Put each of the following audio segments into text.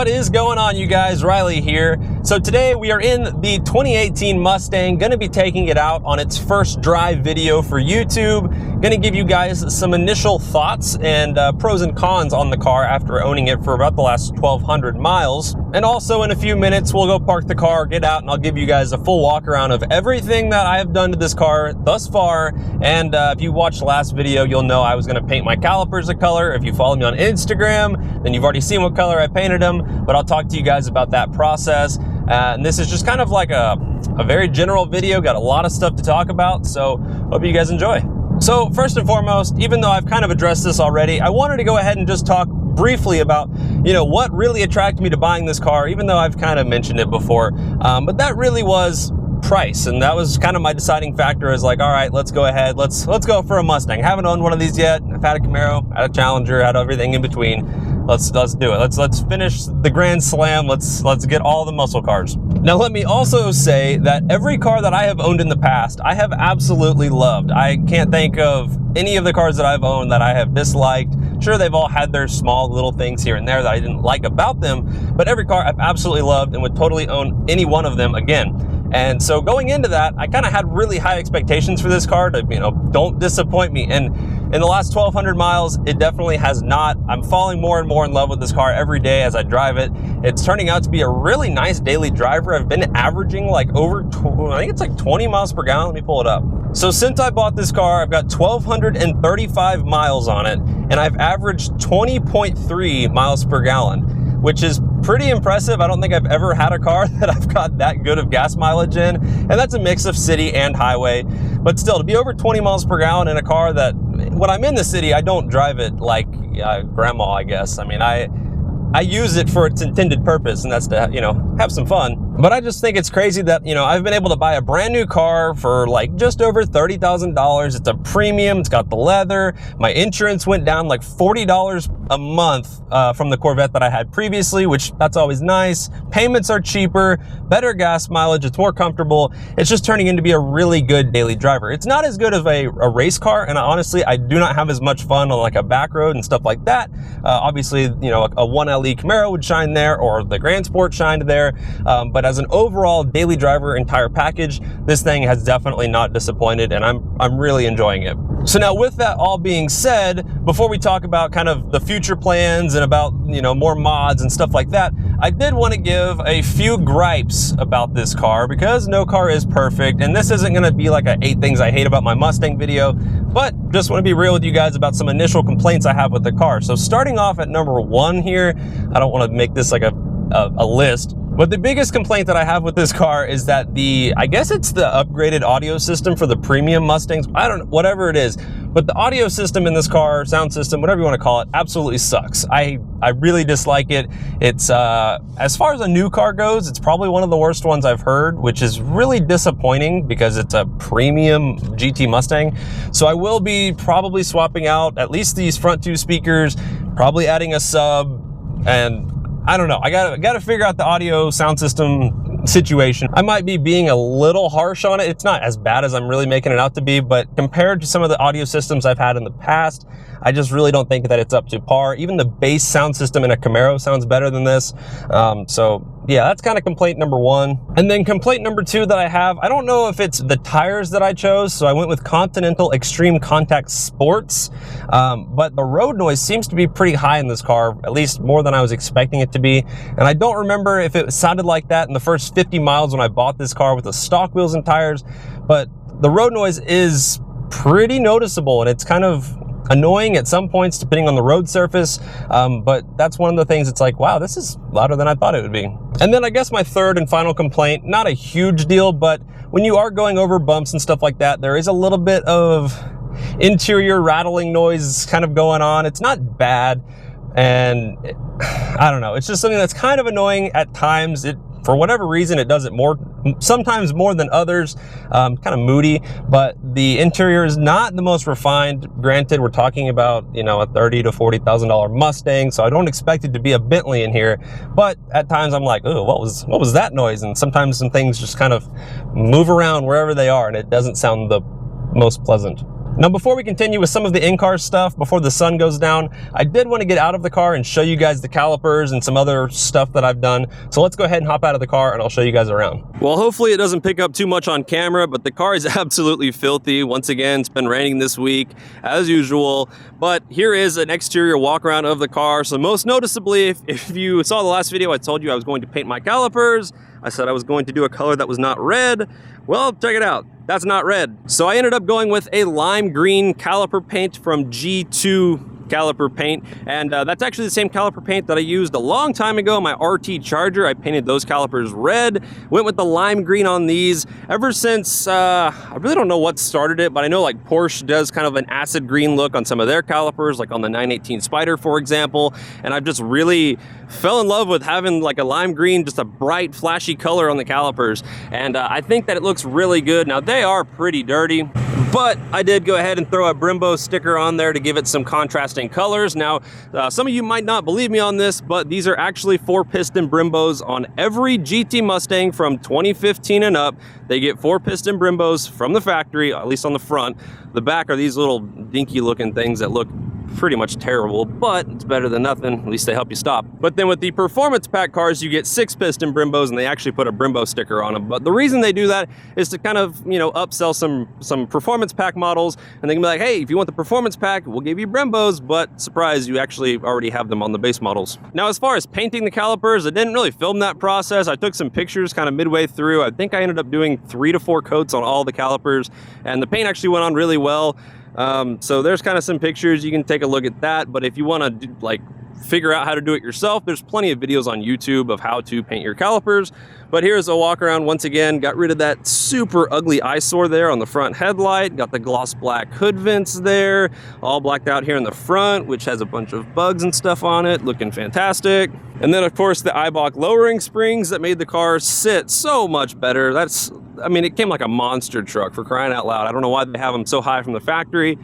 What is going on, you guys? Riley here. So today we are in the 2018 Mustang, gonna be taking it out on its first drive video for YouTube. Gonna give you guys some initial thoughts and pros and cons on the car after owning it for about the last 1,200 miles. And also in a few minutes, we'll go park the car, get out, and I'll give you guys a full walk around of everything that I have done to this car thus far. And if you watched the last video, you'll know I was gonna paint my calipers a color. If you follow me on Instagram, then you've already seen what color I painted them, but I'll talk to you guys about that process. And this is just kind of like a very general video, got a lot of stuff to talk about, so hope you guys enjoy. So first and foremost, even though I've kind of addressed this already, I wanted to go ahead and just talk briefly about, what really attracted me to buying this car, even though I've kind of mentioned it before, but that really was price. And that was kind of my deciding factor. Is like, all right, let's go ahead, let's go for a Mustang. Haven't owned one of these yet. I've had a Camaro, had a Challenger, had everything in between. Let's do it. Let's finish the Grand Slam. Let's get all the muscle cars. Now let me also say that every car that I have owned in the past, I have absolutely loved. I can't think of any of the cars that I've owned that I have disliked. Sure, they've all had their small little things here and there that I didn't like about them, but every car I've absolutely loved and would totally own any one of them again. And so going into that, I kind of had really high expectations for this car to, don't disappoint me. And in the last 1,200 miles, it definitely has not. I'm falling more and more in love with this car every day as I drive it. It's turning out to be a really nice daily driver. I've been averaging like I think it's like 20 miles per gallon. Let me pull it up. So since I bought this car, I've got 1,235 miles on it, and I've averaged 20.3 miles per gallon, which is pretty impressive. I don't think I've ever had a car that I've got that good of gas mileage in, and that's a mix of city and highway. But still, to be over 20 miles per gallon in a car that, when I'm in the city, I don't drive it like grandma, I guess. I mean, I use it for its intended purpose, and that's to, have some fun. But I just think it's crazy that, I've been able to buy a brand new car for like just over $30,000. It's a premium, it's got the leather. My insurance went down like $40 a month from the Corvette that I had previously, which that's always nice. Payments are cheaper, better gas mileage, it's more comfortable. It's just turning into be a really good daily driver. It's not as good as a race car, and honestly, I do not have as much fun on like a back road and stuff like that. Obviously, a 1LE Camaro would shine there, or the Grand Sport shined there. But as an overall daily driver entire package, this thing has definitely not disappointed, and I'm really enjoying it. So now with that all being said, before we talk about kind of the future plans and about, more mods and stuff like that, I did want to give a few gripes about this car, because no car is perfect, and this isn't going to be like a 8 things I hate about my Mustang video, but just want to be real with you guys about some initial complaints I have with the car. So starting off at number 1 here, I don't want to make this like a list, but the biggest complaint that I have with this car is that I guess it's the upgraded audio system for the premium Mustangs. I don't know, whatever it is, but the audio system in this car, sound system, whatever you want to call it, absolutely sucks. I really dislike it. It's, as far as a new car goes, it's probably one of the worst ones I've heard, which is really disappointing because it's a premium GT Mustang. So I will be probably swapping out at least these front 2 speakers, probably adding a sub, and I don't know. I gotta figure out the audio sound system situation. I might be being a little harsh on it. It's not as bad as I'm really making it out to be, but compared to some of the audio systems I've had in the past, I just really don't think that it's up to par. Even the bass sound system in a Camaro sounds better than this. So yeah, that's kind of complaint number 1. And then complaint number 2 that I have, I don't know if it's the tires that I chose, so I went with Continental Extreme Contact Sports, but the road noise seems to be pretty high in this car, at least more than I was expecting it to be. And I don't remember if it sounded like that in the first 50 miles when I bought this car with the stock wheels and tires, but the road noise is pretty noticeable, and it's kind of annoying at some points depending on the road surface, but that's one of the things. It's like, wow, this is louder than I thought it would be. And then I guess my third and final complaint, not a huge deal, but when you are going over bumps and stuff like that, there is a little bit of interior rattling noise kind of going on. It's not bad, and I don't know, it's just something that's kind of annoying at times. For whatever reason, it does it sometimes more than others, kind of moody, but the interior is not the most refined. Granted, we're talking about, a $30,000 to $40,000 Mustang, so I don't expect it to be a Bentley in here, but at times I'm like, oh, what was that noise? And sometimes some things just kind of move around wherever they are, and it doesn't sound the most pleasant. Now, before we continue with some of the in-car stuff, before the sun goes down, I did want to get out of the car and show you guys the calipers and some other stuff that I've done. So let's go ahead and hop out of the car and I'll show you guys around. Well, hopefully it doesn't pick up too much on camera, but the car is absolutely filthy. Once again, it's been raining this week as usual, but here is an exterior walk around of the car. So most noticeably, if you saw the last video, I told you I was going to paint my calipers. I said I was going to do a color that was not red. Well, check it out. That's not red. So I ended up going with a lime green caliper paint from G2 caliper paint, and that's actually the same caliper paint that I used a long time ago, my RT Charger. I painted those calipers red, went with the lime green on these. Ever since, I really don't know what started it, but I know like Porsche does kind of an acid green look on some of their calipers, like on the 918 Spider, for example, and I've just really fell in love with having like a lime green, just a bright, flashy color on the calipers, and I think that it looks really good. Now, they are pretty dirty, but I did go ahead and throw a Brembo sticker on there to give it some contrasting colors. Now, some of you might not believe me on this, but these are actually 4-piston Brembos on every GT Mustang from 2015 and up. They get 4-piston Brembos from the factory, at least on the front. The back are these little dinky looking things that look pretty much terrible, but it's better than nothing. At least they help you stop. But then with the performance pack cars, you get 6-piston Brembos, and they actually put a Brembo sticker on them. But the reason they do that is to kind of, you know, upsell some performance pack models, and they can be like, hey, if you want the performance pack, we'll give you Brembos, but surprise, you actually already have them on the base models. Now, as far as painting the calipers, I didn't really film that process. I took some pictures kind of midway through. I think I ended up doing 3 to 4 coats on all the calipers, and the paint actually went on really well. So there's kind of some pictures. You can take a look at that, but if you want to like figure out how to do it yourself, there's plenty of videos on YouTube of how to paint your calipers. But here's a walk around. Once again, got rid of that super ugly eyesore there on the front headlight, got the gloss black hood vents there, all blacked out here in the front, which has a bunch of bugs and stuff on it, looking fantastic. And then of course the Eibach lowering springs that made the car sit so much better. I mean, it came like a monster truck, for crying out loud. I don't know why they have them so high from the factory.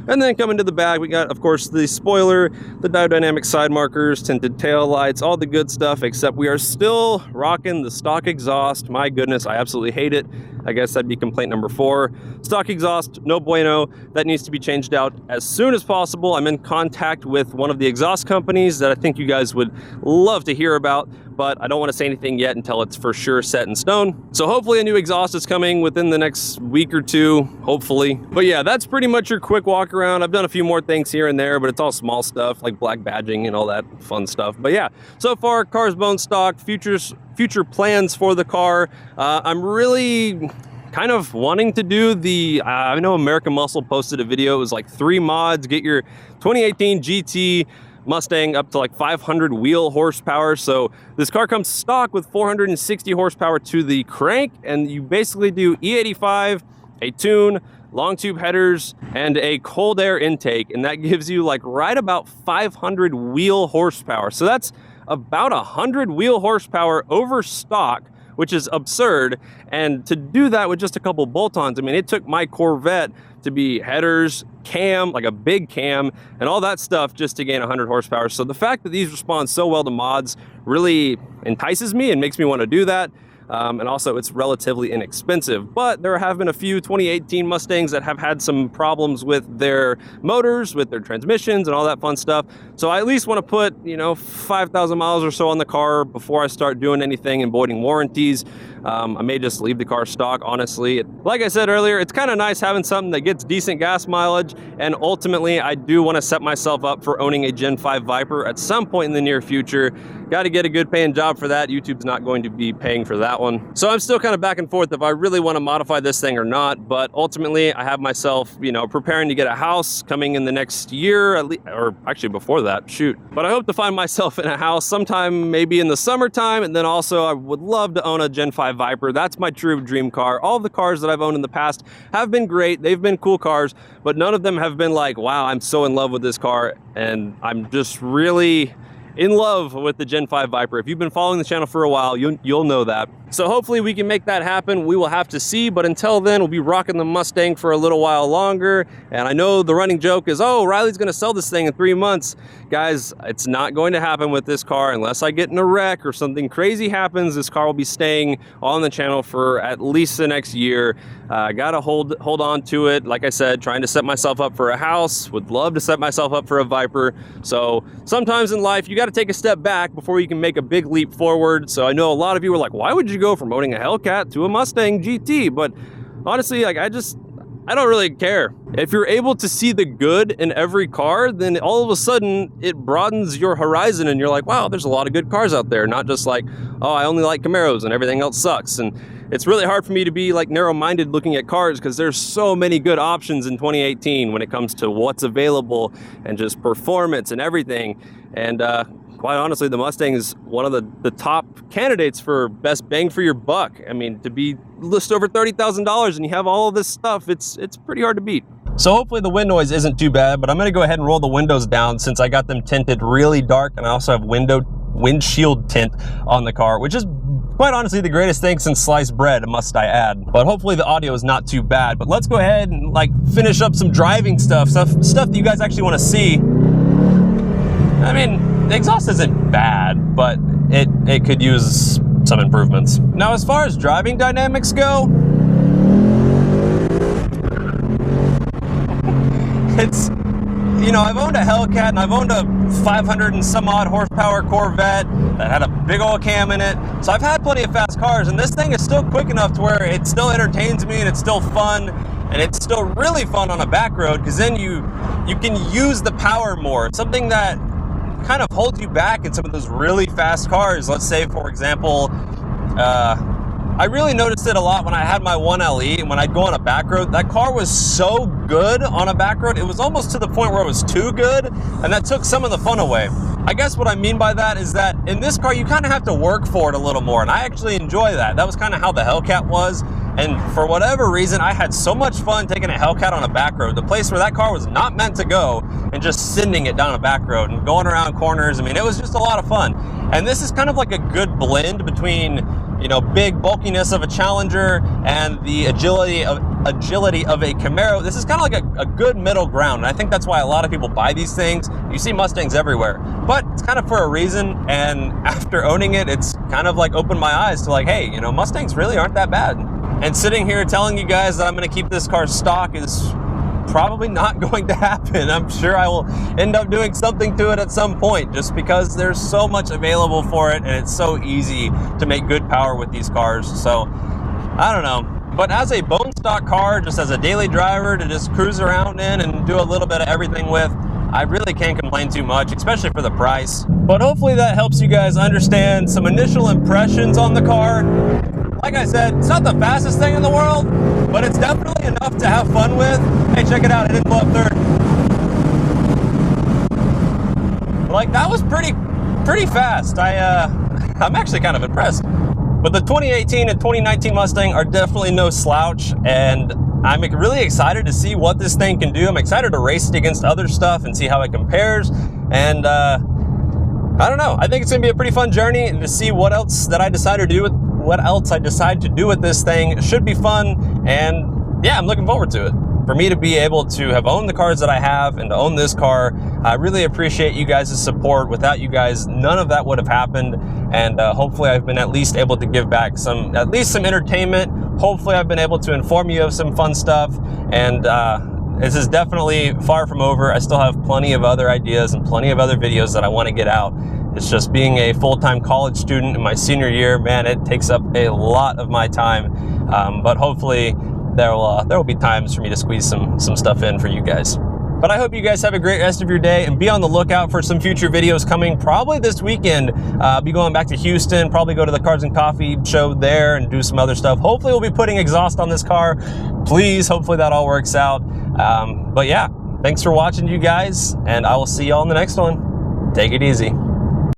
And then coming to the back, we got, of course, the spoiler, the diodynamic side markers, tinted tail lights, all the good stuff, except we are still rocking the stock exhaust. My goodness, I absolutely hate it. I guess that'd be complaint number 4. Stock exhaust, no bueno. That needs to be changed out as soon as possible. I'm in contact with one of the exhaust companies that I think you guys would love to hear about, but I don't want to say anything yet until it's for sure set in stone. So hopefully a new exhaust is coming within the next week or 2, hopefully. But yeah, that's pretty much your quick walk around. I've done a few more things here and there, but it's all small stuff like black badging and all that fun stuff. But yeah, so far, car's bone stock, future plans for the car. I'm really kind of wanting to do the, I know American Muscle posted a video. It was like 3 mods, get your 2018 GT Mustang up to like 500 wheel horsepower. So this car comes stock with 460 horsepower to the crank, and you basically do E85, a tune, long tube headers, and a cold air intake, and that gives you like right about 500 wheel horsepower. So that's about 100 wheel horsepower over stock, which is absurd. And to do that with just a couple bolt-ons, I mean, it took my Corvette to be headers, cam, like a big cam, and all that stuff just to gain 100 horsepower. So the fact that these respond so well to mods really entices me and makes me want to do that. And also it's relatively inexpensive, but there have been a few 2018 Mustangs that have had some problems with their motors, with their transmissions and all that fun stuff. So I at least want to put, you know, 5,000 miles or so on the car before I start doing anything and voiding warranties. I may just leave the car stock, honestly. Like I said earlier, it's kind of nice having something that gets decent gas mileage, and ultimately I do want to set myself up for owning a Gen 5 Viper at some point in the near future. Got to get a good paying job for that. YouTube's not going to be paying for that one. So I'm still kind of back and forth if I really want to modify this thing or not, but ultimately I have myself, you know, preparing to get a house coming in the next year, at least, or actually before that, shoot. But I hope to find myself in a house sometime maybe in the summertime, and then also I would love to own a Gen 5 Viper. That's my true dream car. All the cars that I've owned in the past have been great. They've been cool cars, but none of them have been like, wow, I'm so in love with this car, and I'm just really in love with the Gen 5 Viper. If you've been following the channel for a while, you'll know that. So hopefully we can make that happen. We will have to see, but until then, we'll be rocking the Mustang for a little while longer. And I know the running joke is, oh, Riley's gonna sell this thing in 3 months. Guys, it's not going to happen with this car unless I get in a wreck or something crazy happens. This car will be staying on the channel for at least the next year. I gotta hold on to it. Like I said, trying to set myself up for a house. Would love to set myself up for a Viper. So sometimes in life, you gotta take a step back before you can make a big leap forward. So I know a lot of you were like, why would you go from owning a Hellcat to a Mustang GT? But honestly, like I don't really care. If you're able to see the good in every car, then all of a sudden it broadens your horizon and you're like, wow, there's a lot of good cars out there. Not just like, oh, I only like Camaros and everything else sucks. And it's really hard for me to be like narrow-minded looking at cars because there's so many good options in 2018 when it comes to what's available and just performance and everything. And quite honestly, the Mustang is one of the top candidates for best bang for your buck. I mean, to be list over $30,000 and you have all of this stuff, it's pretty hard to beat. So hopefully the wind noise isn't too bad, but I'm gonna go ahead and roll the windows down since I got them tinted really dark, and I also have windshield tint on the car, which is quite honestly the greatest thing since sliced bread, must I add. But hopefully the audio is not too bad. But let's go ahead and like finish up some driving stuff that you guys actually want to see. I mean, the exhaust isn't bad, but it could use some improvements. Now, as far as driving dynamics go, it's, you know, I've owned a Hellcat and I've owned a 500 and some odd horsepower Corvette that had a big old cam in it. So I've had plenty of fast cars, and this thing is still quick enough to where it still entertains me and it's still fun. And it's still really fun on a back road because then you can use the power more. Something that kind of holds you back in some of those really fast cars. Let's say, for example, I really noticed it a lot when I had my 1LE, and when I'd go on a back road, that car was so good on a back road, it was almost to the point where it was too good, and that took some of the fun away. I guess what I mean by that is that in this car, you kind of have to work for it a little more, and I actually enjoy that. That was kind of how the Hellcat was, and for whatever reason, I had so much fun taking a Hellcat on a back road, the place where that car was not meant to go, and just sending it down a back road and going around corners. I mean, it was just a lot of fun. And this is kind of like a good blend between, you know, big bulkiness of a Challenger and the agility of a Camaro. This is kind of like a good middle ground, and I think that's why a lot of people buy these things. You see Mustangs everywhere, but it's kind of for a reason, and after owning it, it's kind of like opened my eyes to like, hey, you know, Mustangs really aren't that bad. And sitting here telling you guys that I'm going to keep this car stock is probably not going to happen. I'm sure I will end up doing something to it at some point, just because there's so much available for it and it's so easy to make good power with these cars. So I don't know, but as a bone stock car, just as a daily driver to just cruise around in and do a little bit of everything with, I really can't complain too much, especially for the price. But hopefully that helps you guys understand some initial impressions on the car. Like I said, it's not the fastest thing in the world, but it's definitely enough to have fun with. Hey, check it out, it didn't blow up third. Like, that was pretty fast. I'm actually kind of impressed. But the 2018 and 2019 Mustang are definitely no slouch, and I'm really excited to see what this thing can do. I'm excited to race it against other stuff and see how it compares. And I don't know, I think it's gonna be a pretty fun journey, and to see what else I decide to do with this thing. It should be fun, and yeah, I'm looking forward to it. For me to be able to have owned the cars that I have and to own this car, I really appreciate you guys' support. Without you guys, none of that would have happened, and hopefully I've been at least able to give back at least some entertainment. Hopefully I've been able to inform you of some fun stuff, and this is definitely far from over. I still have plenty of other ideas and plenty of other videos that I want to get out. It's just being a full-time college student in my senior year, man, it takes up a lot of my time. But hopefully there will be times for me to squeeze some stuff in for you guys. But I hope you guys have a great rest of your day, and be on the lookout for some future videos coming probably this weekend. I'll be going back to Houston, probably go to the Cars and Coffee show there and do some other stuff. Hopefully we'll be putting exhaust on this car. Please, hopefully that all works out. But yeah, thanks for watching, you guys, and I will see y'all in the next one. Take it easy.